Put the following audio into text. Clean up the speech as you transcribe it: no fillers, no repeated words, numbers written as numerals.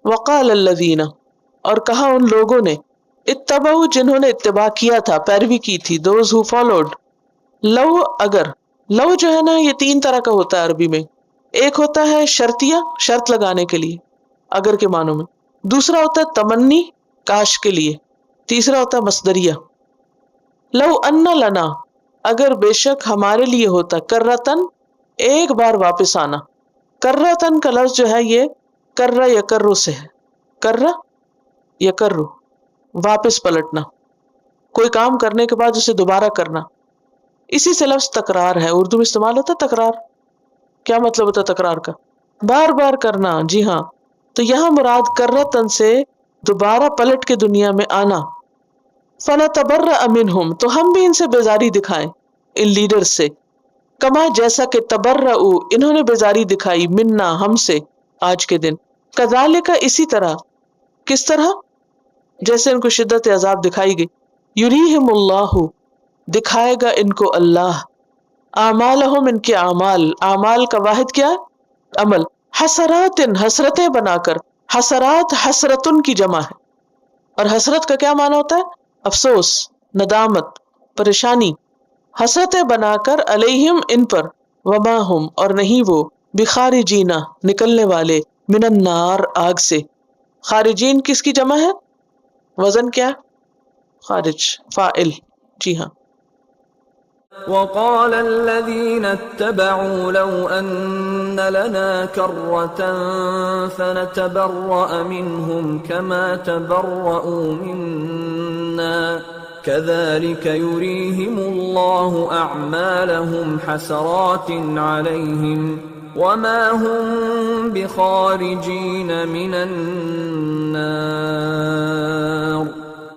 وقال الذین، اور کہا ان لوگوں نے، اتبعوا، جنہوں نے اتباع کیا تھا، پیروی کی تھی، دوز ہو فالوڈ، لو اگر، لو جو ہے نا یہ تین طرح کا ہوتا ہے عربی میں، ایک ہوتا ہے شرطیہ، شرط لگانے کے لیے اگر کے معنوں میں، دوسرا ہوتا ہے تمنی، کاش کے لیے، تیسرا ہوتا ہے مصدریہ۔ لو ان لنا، اگر بے شک ہمارے لیے ہوتا، کرتن، ایک بار واپس آنا، کرتن کا لفظ جو ہے یہ کرہ یکرو سے ہے، کرہ یکرو، واپس پلٹنا، کوئی کام کرنے کے بعد اسے دوبارہ کرنا، اسی سے لفظ تکرار ہے، اردو میں استعمال ہوتا ہے تکرار۔ کیا مطلب ہوتا ہے تکرار کا؟ بار بار کرنا، جی ہاں۔ تو یہاں مراد کرتن سے دوبارہ پلٹ کے دنیا میں آنا۔ فَنَتَبَرَّأَ مِنْهُمْ، تو ہم بھی ان سے بیزاری دکھائیں، ان لیڈرز سے، کما جیسا کہ تبرؤ، انہوں نے بیزاری دکھائی، منا، ہم سے، آج کے دن، کذالک، اسی طرح، کس طرح؟ جیسے ان کو شدت عذاب دکھائی گئی، یریہم اللہ، دکھائے گا ان کو اللہ، اعمالہم، ان کے اعمال، اعمال کا واحد کیا ہے؟ عمل، حسرات، حسرتیں بنا کر، حسرات حسرتن کی جمع ہے، اور حسرت کا کیا معنی ہوتا ہے؟ افسوس، ندامت، پریشانی، حسرتیں بنا کر علیہم، ان پر، وما ہم، اور نہیں وہ، بخارجینا، نکلنے والے، من النار، آگ سے۔ خارجین کس کی جمع ہے؟ وزن کیا؟ خارج، فاعل، جی ہاں۔ وقال الذين اتبعوا لو أن لنا كرة فنتبرأ منهم كما تبرؤوا منا كذلك يريهم الله أعمالهم حسرات عليهم وما هم بخارجين من النار۔